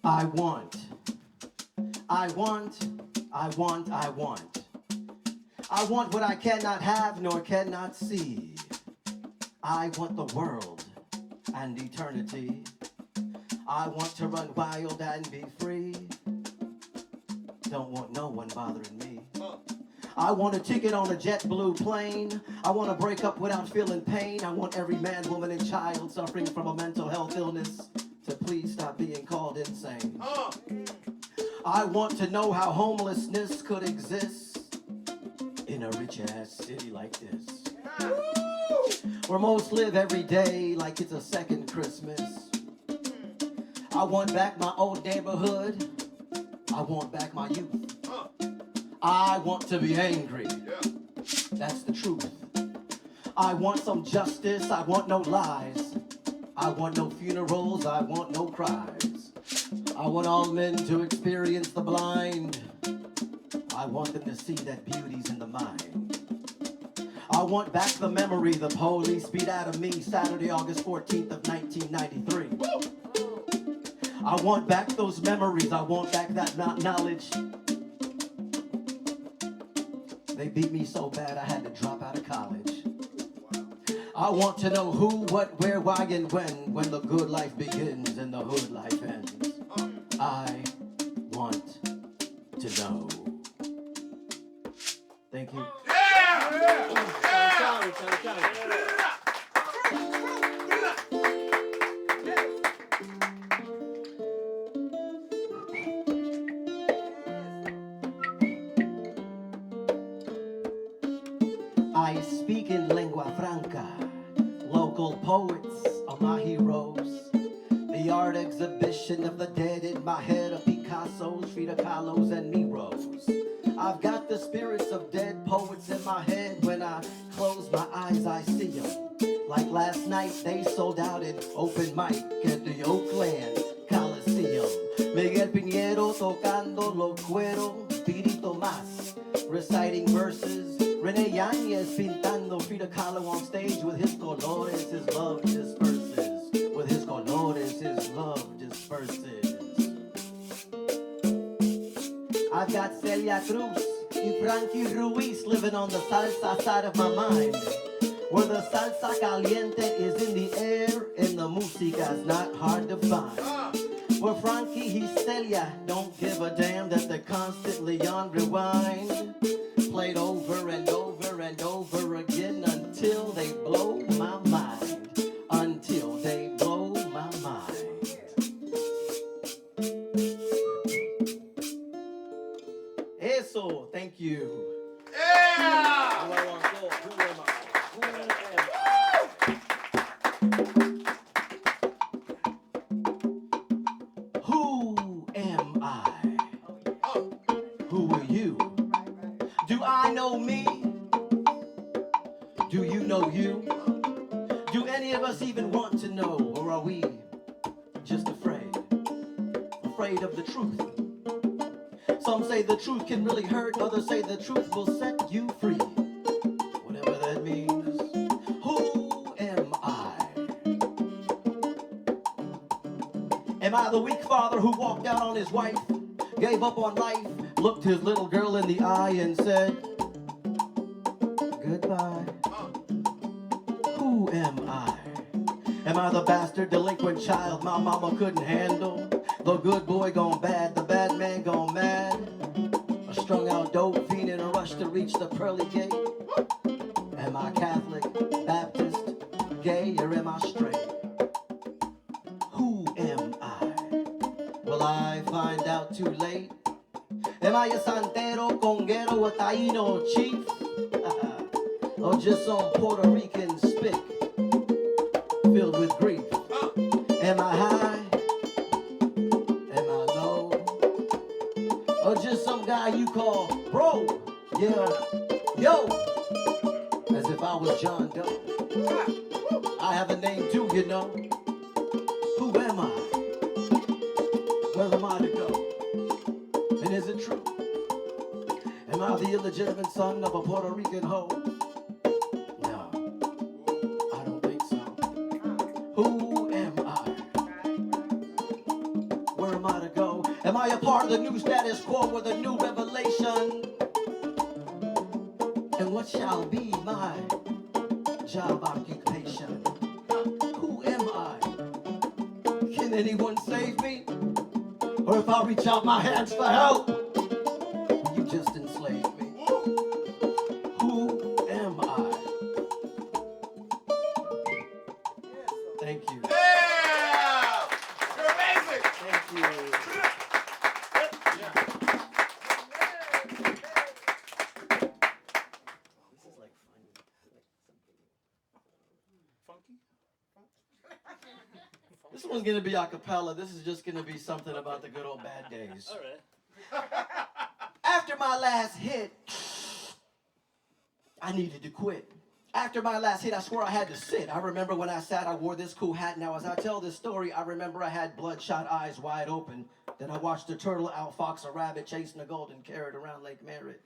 I want, I want, I want, I want. I want what I cannot have nor cannot see. I want the world and eternity. I want to run wild and be free. Don't want no one bothering me. I want a ticket on a JetBlue plane. I want to break up without feeling pain. I want every man, woman, and child suffering from a mental health illness to please stop being called insane. I want to know how homelessness could exist in a rich-ass city like this, where most live every day like it's a second Christmas. I want back my old neighborhood. I want back my youth. I want to be angry. That's the truth. I want some justice. I want no lies. I want no funerals. I want no cries. I want all men to experience the blind. I want them to see that beauty's in the mind. I want back the memory the police beat out of me Saturday, August 14th of 1993. I want back those memories. I want back that knowledge. They beat me so bad I had to drop out of college. I want to know who, what, where, why, and when the good life begins and the hood life ends. I want to know. Thank you. I speak in lingua franca. Local poets are my heroes. The art exhibition of the dead in my head of Picasso's, Frida Kahlo's, and Nero's. I've got the spirits of dead poets in my head. When I close my eyes, I see them. Like last night, they sold out an open mic at the Oakland Coliseum. Miguel Piñero tocando lo cuero, Pirito Mas reciting verses, Rene Yanez pintando, Frida Kahlo on stage with his colores, his love disperses. With his colores, his love disperses. I've got Celia Cruz and Frankie Ruiz living on the salsa side of my mind, where the salsa caliente is in the air and the musica's not hard to find. Where Frankie and Celia don't give a damn that they're constantly on rewind, played over and over and over again until they blow my mind. Until they blow my mind. Eso, thank you. Yeah! Who am I? Who am I? Who are you? Do I know me? Do you know you? Do any of us even want to know, or are we just afraid? Afraid of the truth. Some say the truth can really hurt, others say the truth will set you free. Whatever that means. Who am I? Am I the weak father who walked out on his wife, gave up on life, looked his little girl in the eye and said, goodbye? Who am I? Am I the bastard, delinquent child my mama couldn't handle? The good boy gone bad, the bad man gone mad? A strung out dope fiend in a rush to reach the pearly gate? Am I Catholic, Baptist, gay, or am I straight? Who am I? Will I find out too late? Am I a santero, conguero, a taíno chief? Or just some Puerto Rican spick filled with grief? Am I high? Am I low? Or just some guy you call bro? Yeah, yo, as if I was John Doe. I have a name too, you know. Who am I? Where am I to go? And is it true? Am I the illegitimate son of a Puerto Rican hoe? No, I don't think so. Who am I? Where am I to go? I a part of the new status quo with a new revelation? And what shall be my job occupation? Who am I? Can anyone save me? Or if I reach out my hands for help, you just enslave me. Who am I? Thank you. Yeah! You're amazing! Thank you. This is like funny. Funky? This one's gonna be a cappella. This is just gonna be something about the good old bad days. All right. After my last hit, I needed to quit. After my last hit, I swore I had to sit. I remember when I sat, I wore this cool hat. Now, as I tell this story, I remember I had bloodshot eyes wide open. Then I watched a turtle, owl, fox, a rabbit chasing a golden carrot around Lake Merritt.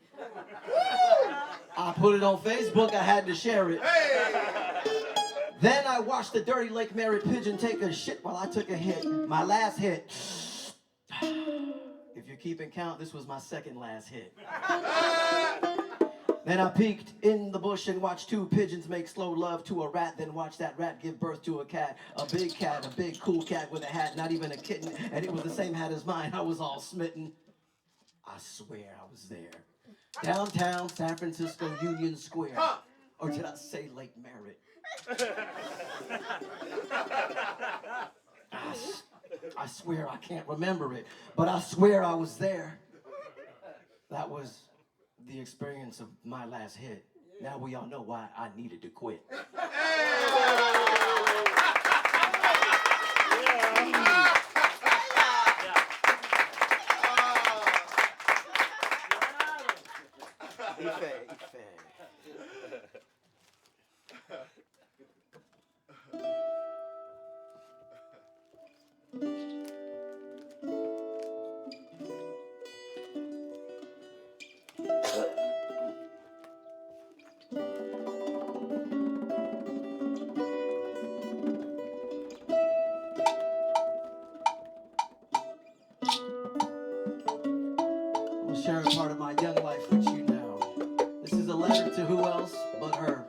I put it on Facebook. I had to share it. Then I watched the dirty Lake Merritt pigeon take a shit while I took a hit. My last hit. If you're keeping count, this was my second last hit. Then I peeked in the bush and watched two pigeons make slow love to a rat, then watched that rat give birth to a cat, a big cool cat with a hat, not even a kitten, and it was the same hat as mine. I was all smitten. I swear I was there. Downtown San Francisco Union Square. Or did I say Lake Merritt? I swear I can't remember it, but I swear I was there. That was the experience of my last hit. Now we all know why I needed to quit. I'm sharing part of my young life with you now. This is a letter to who else but her.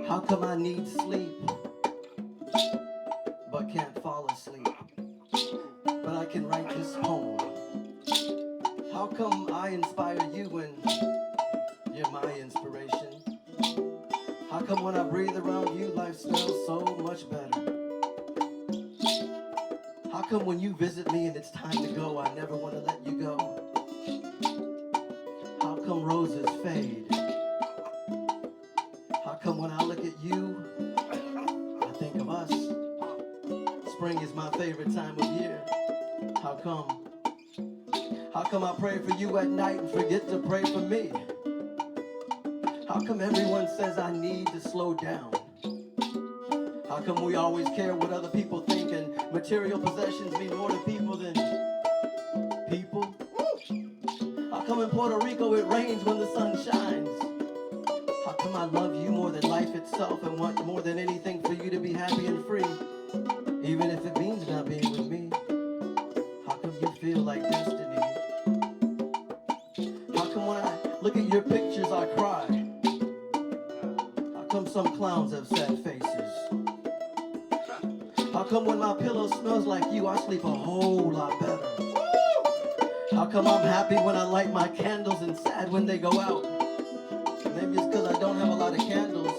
How come I need sleep, but can't fall asleep? But I can write this poem. How come I inspire you when you're my inspiration? How come when I breathe around you, life smells so much better? How come when you visit me and it's time to go, I never want to let you go? How come roses fade? How come when I look at you, I think of us? Spring is my favorite time of year. How come? How come I pray for you at night and forget to pray for me? How come everyone says I need to slow down? How come we always care what other people think and material possessions mean more to people than people? How come in Puerto Rico it rains when the sun shines? How come I love you more than life itself and want more than anything for you to be happy and free? Even if it means not being with me. How come you feel like destiny? How come when I look at your pictures I cry? How come some clowns have sad faces? How come when my pillow smells like you, I sleep a whole lot better? How come I'm happy when I light my candles and sad when they go out? Maybe it's because I don't have a lot of candles.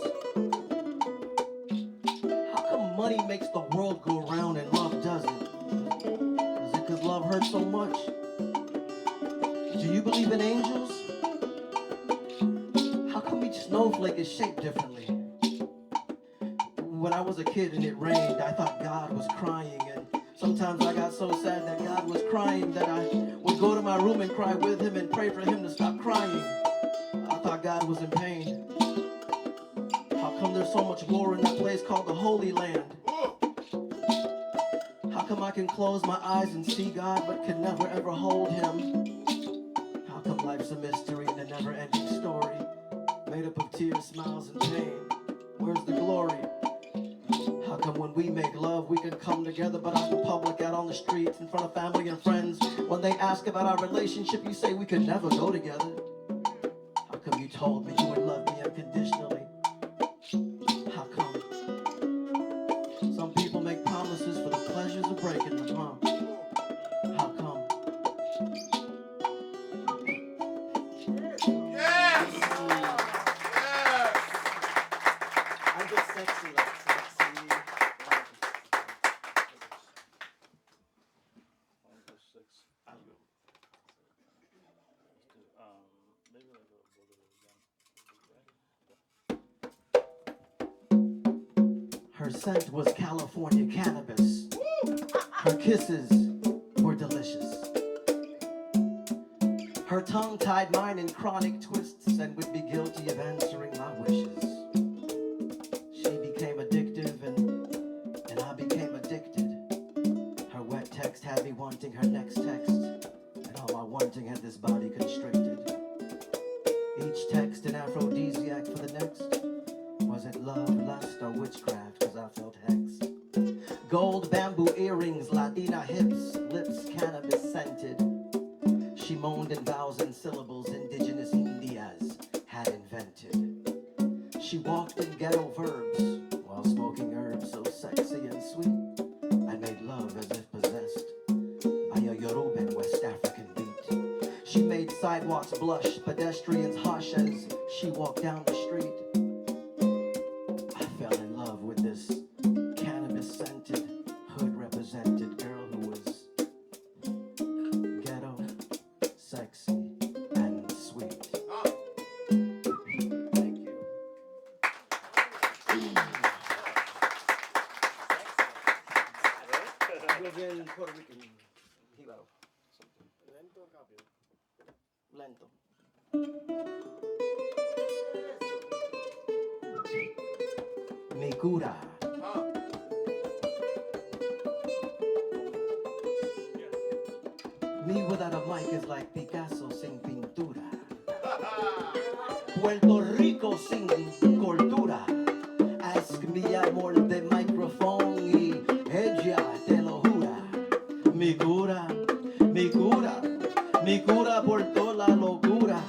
How come money makes the world go round and love doesn't? Is it because love hurts so much? Do you believe in angels? How come each snowflake is shaped differently? When I was a kid and it rained, I thought God was crying, and sometimes I got so sad that God was crying that I would go to my room and cry with him and pray for him to stop crying. I thought God was in pain. How come there's so much war in that place called the Holy Land? How come I can close my eyes and see God but can never ever hold him? How come life's a mystery and a never-ending story made up of tears, smiles, and pain? Where's the glory? How come when we make love, we can come together, but out in public, out on the streets, in front of family and friends, when they ask about our relationship, you say we could never go together? How come you told me you would love me unconditionally? How come? Some people make promises for the pleasures of breaking them, huh? How come? Yes! Yes! I'm just sexy, like sexy. Her scent was California cannabis. Her kisses were delicious. Her tongue tied mine in chronic twists and would be guilty of answering my wishes. She became addictive and I became addicted. Her wet text had me wanting her next text, and all my wanting had this body constricted. Each text an aphrodisiac for the next. Was it love, lust, or witchcraft? Cause I felt hexed. Gold bamboo earrings, Latina hips, lips cannabis scented. She moaned in vowels and syllables indigenous Indias had invented. She walked in ghetto verbs while smoking herbs so sexy and sweet. I made love as if possessed by a Yoruban West African beat. She made sidewalks blush, pedestrians hush as she walked down the street. I fell in love with this cannabis-scented, hood-represented girl who was ghetto, sexy, and sweet. Thank you. Live in Puerto Rican. Hilo. Lento. Mi cura. Me without a mic is like Picasso sin pintura. Puerto Rico sin cultura. Ask me, amor de microphone y ella te lo jura. Mi cura, mi cura, mi cura por toda la locura.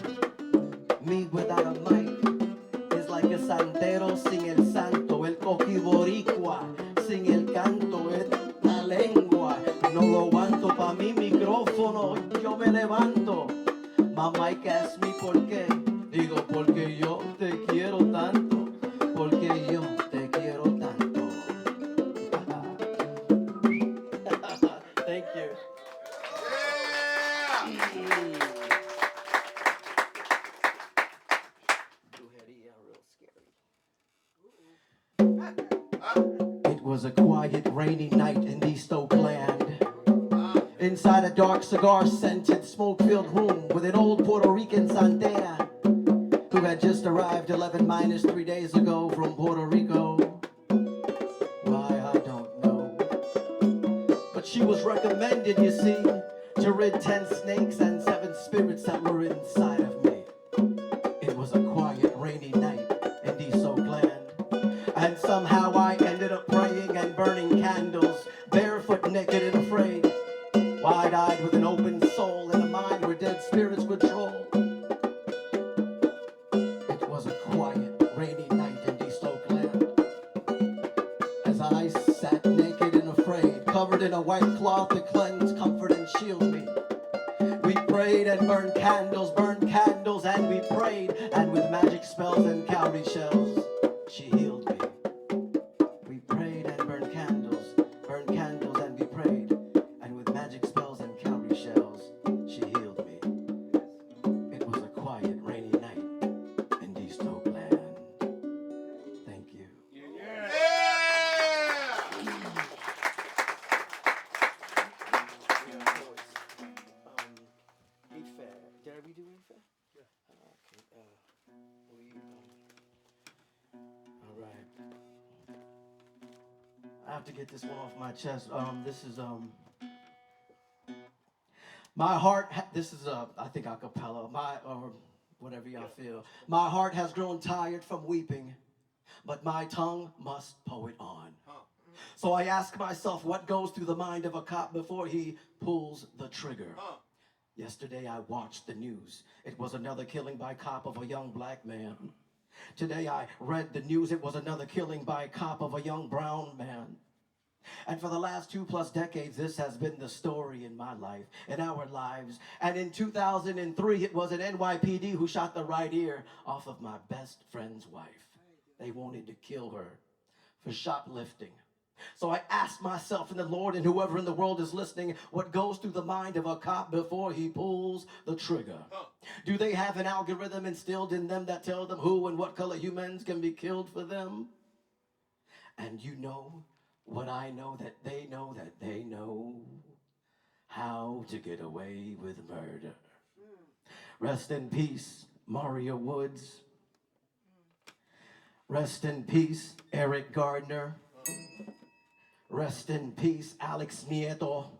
Me without a mic is like a santero sin el santo, el coquiboricua sin el canto, es la lengua. No lo aguanto pa' mi micrófono, yo me levanto. My mic asks me por qué, digo porque yo te quiero tanto, porque yo te quiero tanto. Thank you. It was a quiet, rainy night in East Oakland. Inside a dark, cigar-scented, smoke-filled room with an old Puerto Rican Santana who had just arrived 11 minus 3 days ago from Puerto Rico. Why, I don't know. But she was recommended, you see, to rid 10 snakes and 7 spirits that were inside of me. It was a quiet, rainy night in East Oakland. And somehow I ended up praying and burning candles, barefoot, naked, and afraid. Wide-eyed with an open soul in a mind where dead spirits would troll. It was a quiet, rainy night in East Oakland. As I sat naked and afraid, covered in a white cloth to cleanse, comfort, and shield me. We prayed and burned candles, and we prayed, and with magic spells and cowrie shells, she healed me. We prayed and burned candles, and we prayed, and with magic spells and cowrie shells, she healed me. It was a quiet, rainy night in East Oakland. Thank you. Yeah! Be fair. Did we do be fair? Yeah. Okay. All right. I have to get this one off my chest. This is my heart. This is I think a cappella. Or whatever y'all feel. My heart has grown tired from weeping, but my tongue must poet on. So I ask myself, what goes through the mind of a cop before he pulls the trigger? Yesterday I watched the news. It was another killing by cop of a young black man. Today I read the news. It was another killing by cop of a young brown man. And for the last 2+ decades, this has been the story in my life, in our lives. And in 2003, it was an NYPD who shot the right ear off of my best friend's wife. They wanted to kill her for shoplifting. So I asked myself and the Lord and whoever in the world is listening, what goes through the mind of a cop before he pulls the trigger? Do they have an algorithm instilled in them that tell them who and what color humans can be killed for them? And you know what I know, that they know how to get away with murder. Rest in peace, Mario Woods. Rest in peace, Eric Gardner. Rest in peace, Alex Nieto.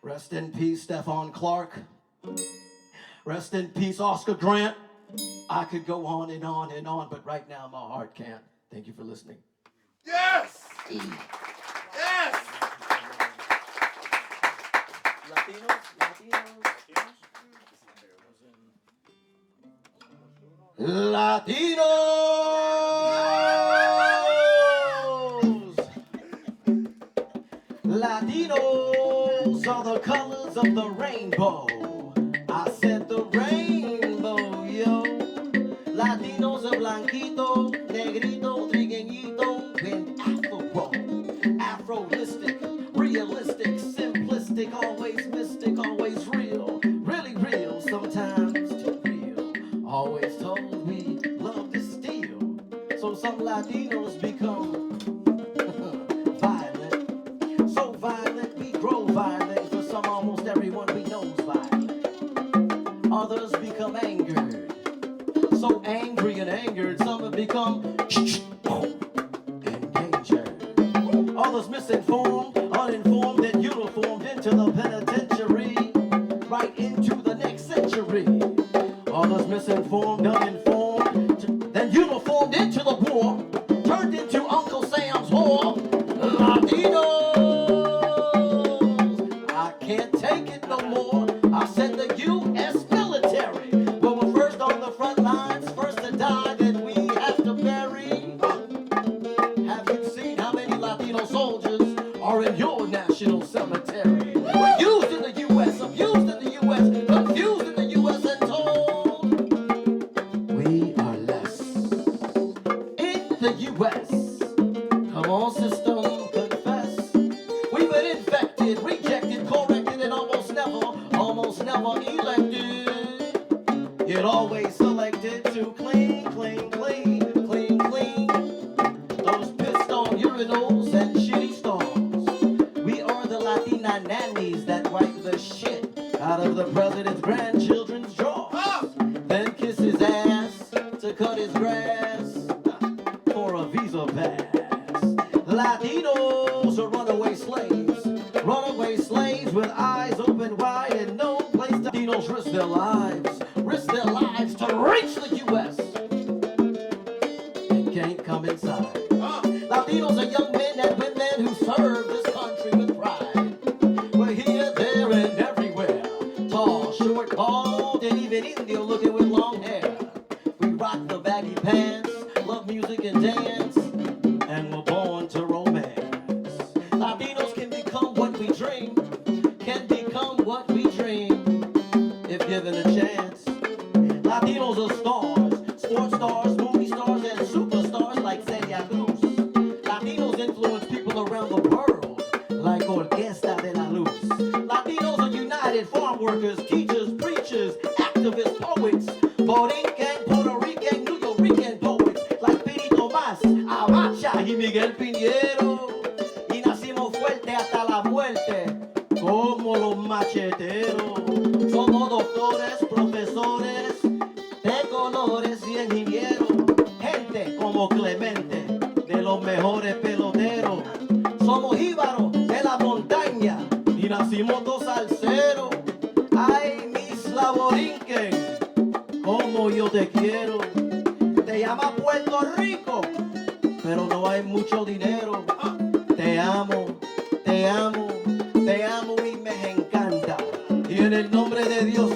Rest in peace, Stephon Clark. Rest in peace, Oscar Grant. I could go on and on and on, but right now my heart can't. Thank you for listening. Yes! Yes! Latinos are the colors of the rainbow. I said the rainbow, yo. Latinos are blanquito, negrito, trigueñito, and Afro-listic, realistic, simplistic, always mystic, always real, really real, sometimes too real. Always told we love to steal, so some Latinos become violent. So violent, we grow violent. For some, almost everyone we know is violent. Others become angered. So angry and angered, some have become endangered. Others misinformed, uninformed, and uniformed into the penitentiary, right into the next century. Others misinformed, uninformed, then uniformed into the war, turned into Uncle Sam's whore. Latinos, I can't take it no more. I said the U.S. military, well, we're first on the front lines, first to die, then we have to bury. Have you seen how many Latino soldiers are in your national cemetery? We're used in the U.S., abused in the U.S., confused in the U.S., and told we are less in the U.S. Come on, system, confess. We've been infected, rejected, corrected, and almost never elected. Yet always selected to clean, clean, clean, clean, clean those pissed on urinals and shitty stalls. We are the Latina nannies that wipe the shit out of the president's grandchildren's drawers, then kiss his ass to cut his grass for a visa pass. Latinos are runaway slaves with eyes open wide and no place to. Latinos risk their lives to reach the U.S. and can't come inside. Latinos are young men and women who serve this country with pride. We're here, there, and everywhere. Tall, short, bald, and even Indio looking with long hair. We rock the baggy pants, love music and dance, and we're born to romance. Latinos can become what we dream, if given a chance. Latinos are stars, sports stars, movie stars, and superstars like Celia Cruz. Latinos influence people around the world like Orquesta de la Luz. Latinos are united, farm workers, teachers, preachers, activists, poets, Borinquen, Puerto Rican, New York poets like Pini Tomás, Abacha y Miguel Piñero. Y nacimos fuerte hasta la muerte, como los macheteros. Somos doctores, profesores de colores y ingenieros. Gente como Clemente, de los mejores peloteros. Somos jíbaros de la montaña y nacimos dos salseros. Ay, mis laborinquen, como yo te quiero. Te llama Puerto Rico, pero no hay mucho dinero. te amo, te amo, te amo y me encanta. Y en el nombre de Dios